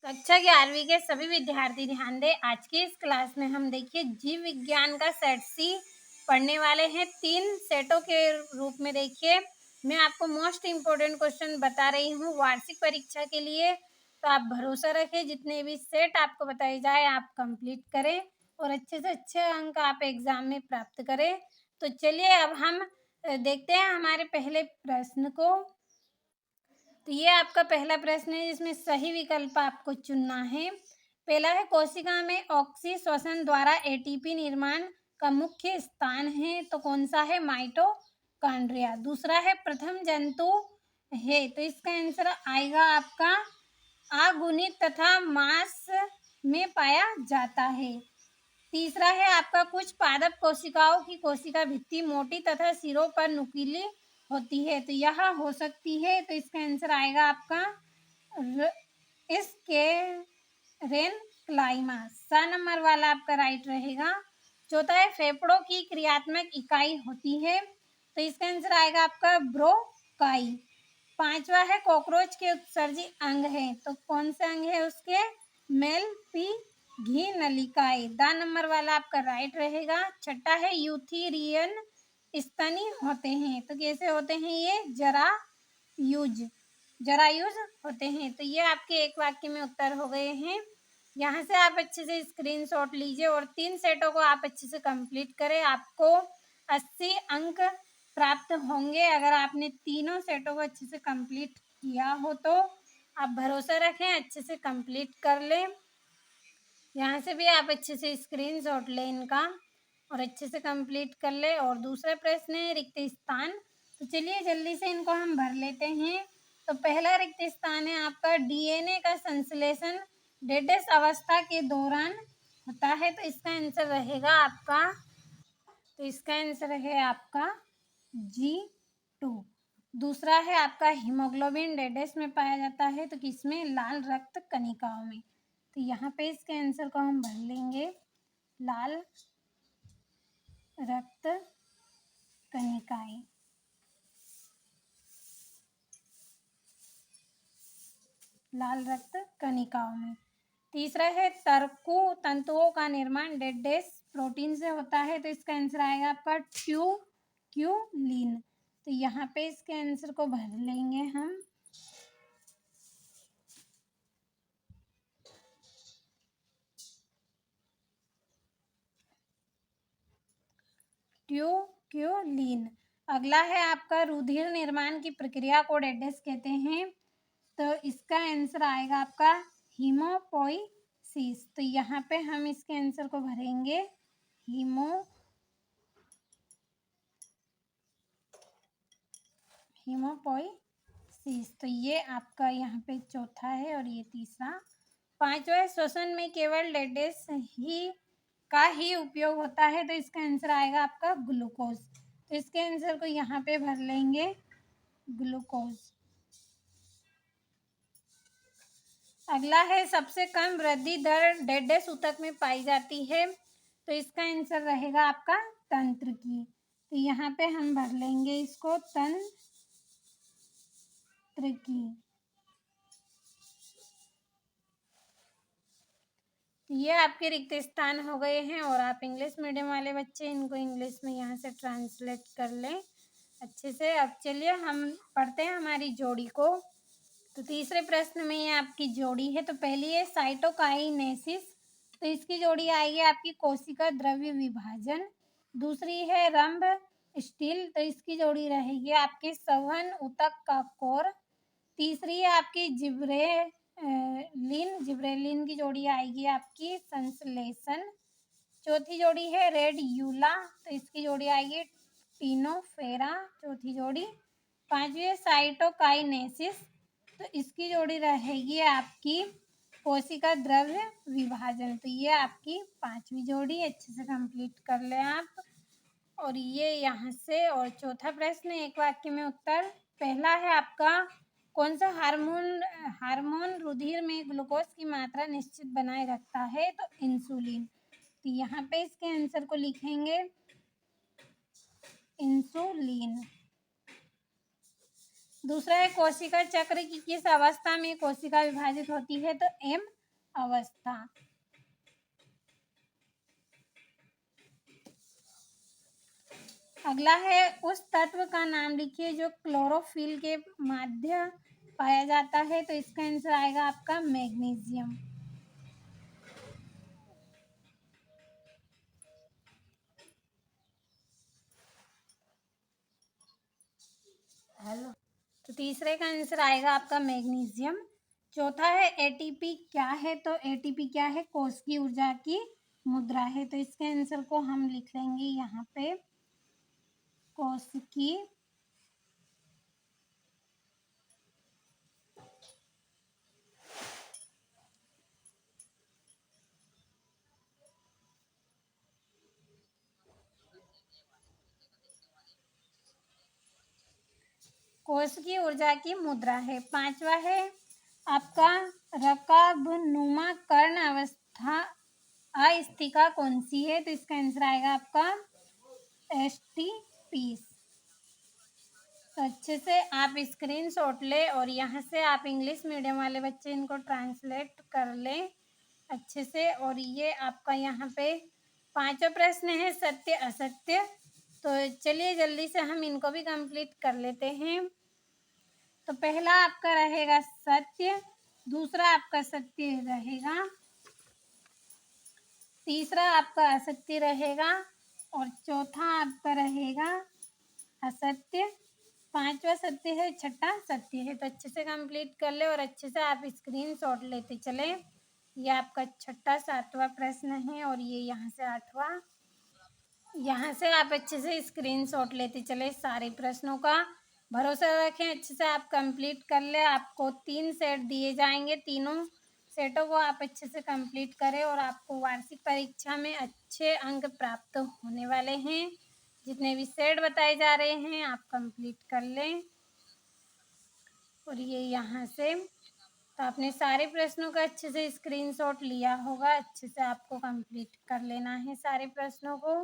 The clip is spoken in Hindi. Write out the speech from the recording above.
कक्षा 11वीं के सभी विद्यार्थी ध्यान दें। आज की इस क्लास में हम देखिए जीव विज्ञान का सेट सी पढ़ने वाले हैं। 3 सेटों के रूप में देखिए मैं आपको मोस्ट इम्पोर्टेंट क्वेश्चन बता रही हूँ वार्षिक परीक्षा के लिए। तो आप भरोसा रखें, जितने भी सेट आपको बताए जाए आप कंप्लीट करें और अच्छे से अच्छे अंक आप एग्जाम में प्राप्त करें। तो चलिए अब हम देखते हैं हमारे पहले प्रश्न को। तो ये आपका पहला प्रश्न है, जिसमें सही विकल्प आपको चुनना है। पहला है कोशिका में ऑक्सी श्वसन द्वारा एटीपी निर्माण का मुख्य स्थान है, तो कौन सा है? माइटोकॉन्ड्रिया। दूसरा है प्रथम जंतु है, तो इसका आंसर आएगा आपका अगुणित तथा मांस में पाया जाता है। तीसरा है आपका कुछ पादप कोशिकाओं की कोशिका भित्ति मोटी तथा सिरों पर नुकीली होती है, तो यह हो सकती है। तो इसका आंसर आएगा आपका इसके रेन क्लाइमा। 7 नंबर वाला आपका राइट रहेगा। चौथा है फेफड़ों की क्रियात्मक इकाई होती है, तो इसका आंसर आएगा आपका ब्रोकाई। 5वां है कॉकरोच के उत्सर्जी अंग है, तो कौन से अंग है उसके? मेल पी घी नलिकाएं। 10 नंबर वाला आपका राइट रहेगा। छठा है यूथेरियन स्तनी होते हैं, तो कैसे होते हैं ये? जरायुज होते हैं। तो ये आपके एक वाक्य में उत्तर हो गए हैं। यहाँ से आप अच्छे से स्क्रीनशॉट लीजिए और 3 सेटों को आप अच्छे से कंप्लीट करें। आपको 80 अंक प्राप्त होंगे अगर आपने तीनों सेटों को अच्छे से कंप्लीट किया हो। तो आप भरोसा रखें, अच्छे से कंप्लीट कर लें। यहाँ से भी आप अच्छे से स्क्रीनशॉट लें इनका और अच्छे से कंप्लीट कर ले। और दूसरा प्रश्न है रिक्त स्थान, तो चलिए जल्दी से इनको हम भर लेते हैं। तो पहला रिक्त स्थान है आपका डीएनए का संश्लेषण डेडेस अवस्था के दौरान होता है, तो इसका आंसर रहेगा आपका, तो इसका आंसर है आपका G2। दूसरा है आपका हीमोग्लोबिन डेडेस में पाया जाता है, तो किसमें? लाल रक्त कणिकाओं में। तो यहाँ पे इसके आंसर को हम भर लेंगे, लाल रक्त कणिकाएं। लाल रक्त कणिकाओं में। तीसरा है तर्कु तंतुओं का निर्माण डेडेस प्रोटीन से होता है, तो इसका आंसर आएगा आपका ट्यूक्यूलिन। तो यहाँ पे इसके आंसर को भर लेंगे हम, ट्यूक्यूलिन। अगला है आपका रुधिर निर्माण की प्रक्रिया को डेडेस कहते हैं, तो इसका आंसर आएगा आपका हीमोपोइसिस। तो यहाँ पे हम इसके आंसर को भरेंगे हीमोपोइसिस। तो ये आपका यहाँ पे चौथा है और ये तीसरा। 5वां है श्वसन में केवल डेडेस ही उपयोग होता है, तो इसका आंसर आएगा आपका ग्लूकोज। तो इसके आंसर को यहाँ पे भर लेंगे, ग्लूकोज। अगला है सबसे कम वृद्धि दर डेडेस ऊतक में पाई जाती है, तो इसका आंसर रहेगा आपका तंत्र की। तो यहाँ पे हम भर लेंगे इसको, तंत्र की। ये आपके रिक्त स्थान हो गए हैं और आप इंग्लिश मीडियम वाले बच्चे इनको इंग्लिश में यहाँ से ट्रांसलेट कर लें अच्छे से। अब चलिए हम पढ़ते हैं हमारी जोड़ी को। तो तीसरे प्रश्न में ये आपकी जोड़ी है। तो पहली है साइटोकाइनेसिस, तो इसकी जोड़ी आएगी आपकी कोशिका द्रव्य विभाजन। दूसरी है रंभ स्टील, तो इसकी जोड़ी रहेगी आपके संवहन ऊतक का कोर। तीसरी है आपकी जिब्रेलिन की जोड़ी आएगी आपकी संश्लेषण। चौथी जोड़ी है रेडियूला, तो इसकी जोड़ी आएगी टिनोफेरा, चौथी जोड़ी। 5वीं है साइटोकाइनेसिस, तो इसकी जोड़ी रहेगी आपकी कोशिका द्रव्य विभाजन। तो ये आपकी 5वीं जोड़ी, अच्छे से कंप्लीट कर ले आप। और ये यहाँ से, और चौथा प्रश्न एक वाक्य में उत्तर। पहला है आपका कौन सा हार्मोन रुधिर में ग्लूकोज की मात्रा निश्चित बनाए रखता है, तो इंसुलिन। तो यहाँ पे इसके आंसर को लिखेंगे इंसुलिन। दूसरा है कोशिका चक्र की किस अवस्था में कोशिका विभाजित होती है, तो एम अवस्था। अगला है उस तत्व का नाम लिखिए जो क्लोरोफिल के माध्य पाया जाता है, तो इसका आंसर आएगा आपका मैग्नीशियम। हेलो, तो तीसरे का आंसर आएगा आपका मैग्नीशियम। चौथा है एटीपी क्या है, तो एटीपी क्या है, कोश की ऊर्जा की मुद्रा है, तो इसके आंसर को हम लिख लेंगे यहाँ पे कोश की कोश की ऊर्जा की मुद्रा है। पांचवा है आपका रकाबनुमा कर्ण अवस्था अस्थिका कौन सी है, तो इसका आंसर आएगा आपका एस्टिपीस। तो अच्छे से आप स्क्रीनशॉट ले और यहाँ से आप इंग्लिश मीडियम वाले बच्चे इनको ट्रांसलेट कर लें अच्छे से। और ये आपका यहाँ पे पांचों प्रश्न है सत्य असत्य, तो चलिए जल्दी से हम इनको भी कंप्लीट कर लेते हैं। तो पहला आपका रहेगा सत्य, दूसरा आपका सत्य रहेगा, तीसरा आपका असत्य रहेगा और चौथा आपका रहेगा असत्य, पांचवा सत्य है, छठा सत्य है। तो अच्छे से कंप्लीट कर ले और अच्छे से आप स्क्रीनशॉट लेते चले। ये आपका छठा सातवां प्रश्न है और ये यहाँ से आठवां। यहाँ से आप अच्छे से स्क्रीनशॉट लेते चले सारे प्रश्नों का। भरोसा रखें, अच्छे से आप कंप्लीट कर ले। आपको 3 सेट दिए जाएंगे, तीनों सेटों को आप अच्छे से कंप्लीट करें और आपको वार्षिक परीक्षा में अच्छे अंक प्राप्त होने वाले हैं। जितने भी सेट बताए जा रहे हैं आप कंप्लीट कर लें। और ये यहाँ से तो आपने सारे प्रश्नों का अच्छे से स्क्रीनशॉट लिया होगा, अच्छे से आपको कंप्लीट कर लेना है सारे प्रश्नों को।